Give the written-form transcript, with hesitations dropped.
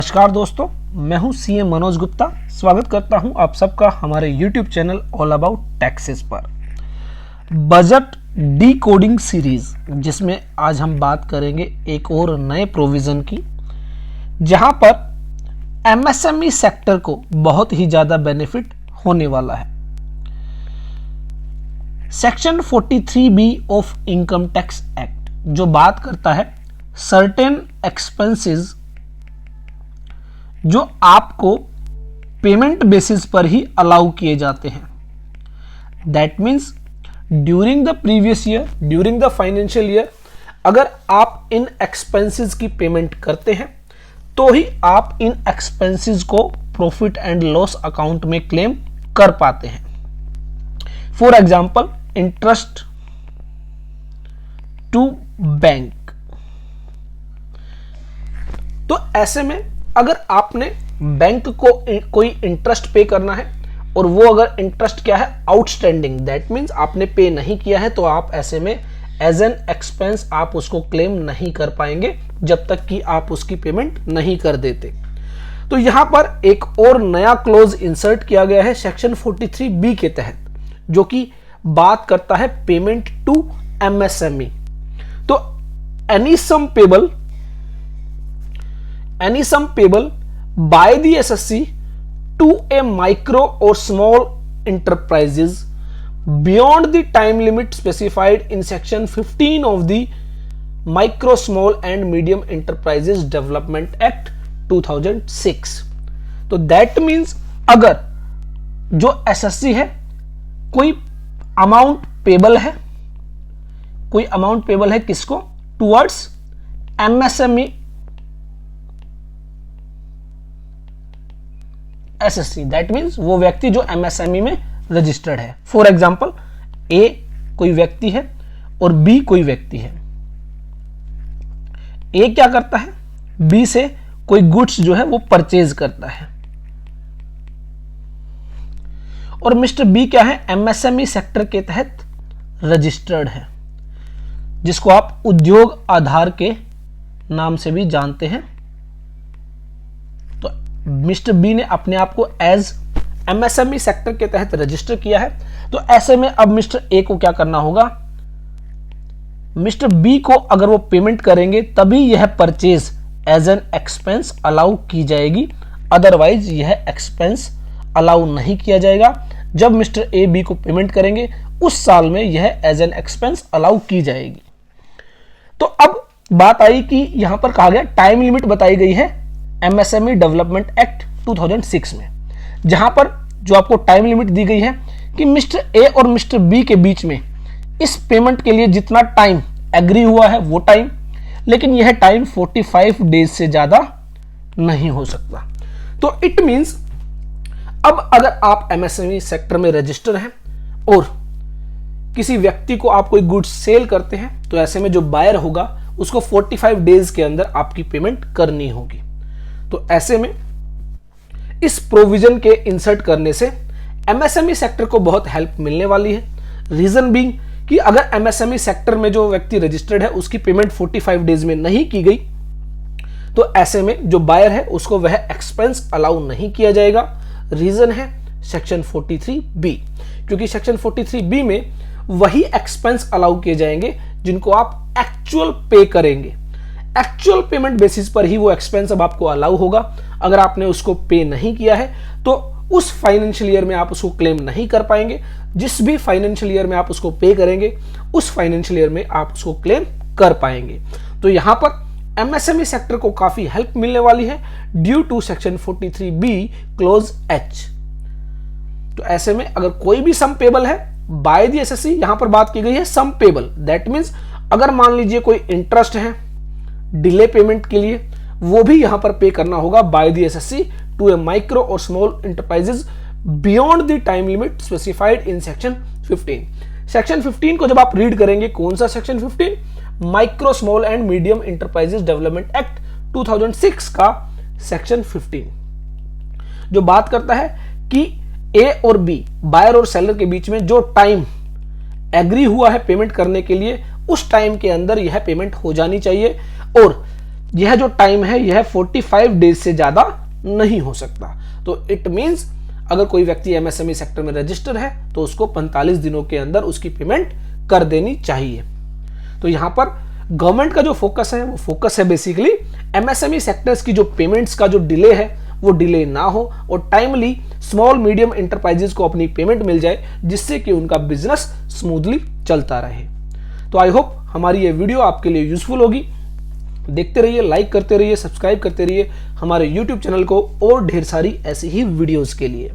नमस्कार दोस्तों, मैं हूं सीए मनोज गुप्ता। स्वागत करता हूं आप सबका हमारे YouTube channel all about taxes पर। बजट डी कोडिंग सीरीज, जिसमें आज हम बात करेंगे एक और नए प्रोविजन की, जहां पर एमएसएमई सेक्टर को बहुत ही ज्यादा बेनिफिट होने वाला है। Section 43B of income tax act जो बात करता है सर्टेन एक्सपेंसेस जो आपको पेमेंट बेसिस पर ही अलाउ किए जाते हैं। That means during the previous year, during the financial year, अगर आप इन एक्सपेंसेस की पेमेंट करते हैं तो ही आप इन एक्सपेंसेस को प्रॉफिट एंड लॉस अकाउंट में क्लेम कर पाते हैं। For example, interest to bank. तो ऐसे में अगर आपने बैंक को कोई इंटरेस्ट पे करना है और वो अगर इंटरेस्ट क्या है, आउटस्टैंडिंग, दैट मीन्स आपने पे नहीं किया है, तो आप ऐसे में एज एन एक्सपेंस आप उसको क्लेम नहीं कर पाएंगे जब तक कि आप उसकी पेमेंट नहीं कर देते। तो यहां पर एक और नया क्लोज इंसर्ट किया गया है सेक्शन 43B के तहत, जो कि बात करता है पेमेंट टू एमएसएमई। तो any sum payable by the SSC to a micro or small enterprises beyond the time limit specified in section 15 of the Micro, Small and Medium Enterprises Development Act 2006। तो that means अगर जो SSC है कोई amount payable है किसको, towards MSME SSC, that means वो व्यक्ति जो एमएसएमई में रजिस्टर्ड है। फॉर एग्जाम्पल, ए कोई व्यक्ति है और बी कोई व्यक्ति है। ए क्या करता है, बी से कोई गुड्स जो है वो परचेज करता है, और मिस्टर बी क्या है, एमएसएमई सेक्टर के तहत रजिस्टर्ड है, जिसको आप उद्योग आधार के नाम से भी जानते हैं। मिस्टर बी ने अपने आप को एज एमएसएमई सेक्टर के तहत रजिस्टर किया है। तो ऐसे में अब मिस्टर ए को क्या करना होगा, मिस्टर बी को अगर वो पेमेंट करेंगे तभी यह purchase as an expense allow की जाएगी, अदरवाइज यह एक्सपेंस अलाउ नहीं किया जाएगा। जब मिस्टर ए बी को पेमेंट करेंगे उस साल में यह एज एन एक्सपेंस अलाउ की जाएगी। तो अब बात आई कि यहां पर कहा गया टाइम लिमिट बताई गई है एमएसएमई डेवलपमेंट एक्ट 2006 में, जहां पर जो आपको टाइम लिमिट दी गई है कि मिस्टर ए और मिस्टर बी के बीच में इस पेमेंट के लिए जितना टाइम एग्री हुआ है वो टाइम, लेकिन यह टाइम 45 डेज से ज्यादा नहीं हो सकता। तो इट मींस अब अगर आप एमएसएमई सेक्टर में रजिस्टर हैं और किसी व्यक्ति को आप कोई गुड्स सेल करते हैं, तो ऐसे में जो बायर होगा उसको 45 डेज के अंदर आपकी पेमेंट करनी होगी। तो ऐसे में इस प्रोविजन के इंसर्ट करने से एमएसएमई सेक्टर को बहुत हेल्प मिलने वाली है। रीजन बीइंग कि अगर एमएसएमई सेक्टर में जो व्यक्ति रजिस्टर्ड है उसकी पेमेंट 45 डेज में नहीं की गई, तो ऐसे में जो बायर है उसको वह एक्सपेंस अलाउ नहीं किया जाएगा। रीजन है सेक्शन 43B, क्योंकि सेक्शन 43B में वही एक्सपेंस अलाउ किए जाएंगे जिनको आप एक्चुअल पे करेंगे। एक्चुअल पेमेंट बेसिस पर ही वो एक्सपेंस अब आपको अलाउ होगा। अगर आपने उसको पे नहीं किया है तो उस फाइनेंशियल ईयर में आप उसको क्लेम नहीं कर पाएंगे। जिस भी फाइनेंशियल ईयर में आप उसको पे करेंगे उस फाइनेंशियल ईयर में आप उसको क्लेम कर पाएंगे। तो यहां पर एमएसएमई सेक्टर को काफी हेल्प मिलने वाली है due to section 43B clause H। तो ऐसे में अगर कोई भी सम पेबल है बाय द एसएससी, यहां पर बात की गई है सम पेबल, दैट मीन्स अगर मान लीजिए कोई इंटरेस्ट है डिले पेमेंट के लिए, वो भी यहां पर पे करना होगा by the SSC to a micro और small enterprises beyond the time limit specified in section 15। Section 15 को जब आप रीड करेंगे, कौन सा section 15, micro small and medium enterprises development act 2006 का सेक्शन 15, जो बात करता है कि ए और बी, बायर और सेलर के बीच में जो टाइम एग्री हुआ है पेमेंट करने के लिए, उस टाइम के अंदर यह पेमेंट हो जानी चाहिए। और यह जो टाइम है यह 45 डेज से ज्यादा नहीं हो सकता। तो इट मींस अगर कोई व्यक्ति एमएसएमई सेक्टर में रजिस्टर है तो उसको 45 दिनों के अंदर उसकी पेमेंट कर देनी चाहिए। तो यहां पर गवर्नमेंट का जो फोकस है वो फोकस है बेसिकली एमएसएमई सेक्टर्स की जो पेमेंट्स का जो डिले है वो डिले ना हो और टाइमली स्मॉल मीडियम एंटरप्राइजेस को अपनी पेमेंट मिल जाए, जिससे कि उनका बिजनेस स्मूथली चलता रहे। तो आई होप हमारी ये वीडियो आपके लिए यूजफुल होगी। देखते रहिए, लाइक करते रहिए, सब्सक्राइब करते रहिए हमारे यूट्यूब चैनल को और ढेर सारी ऐसी ही वीडियोस के लिए।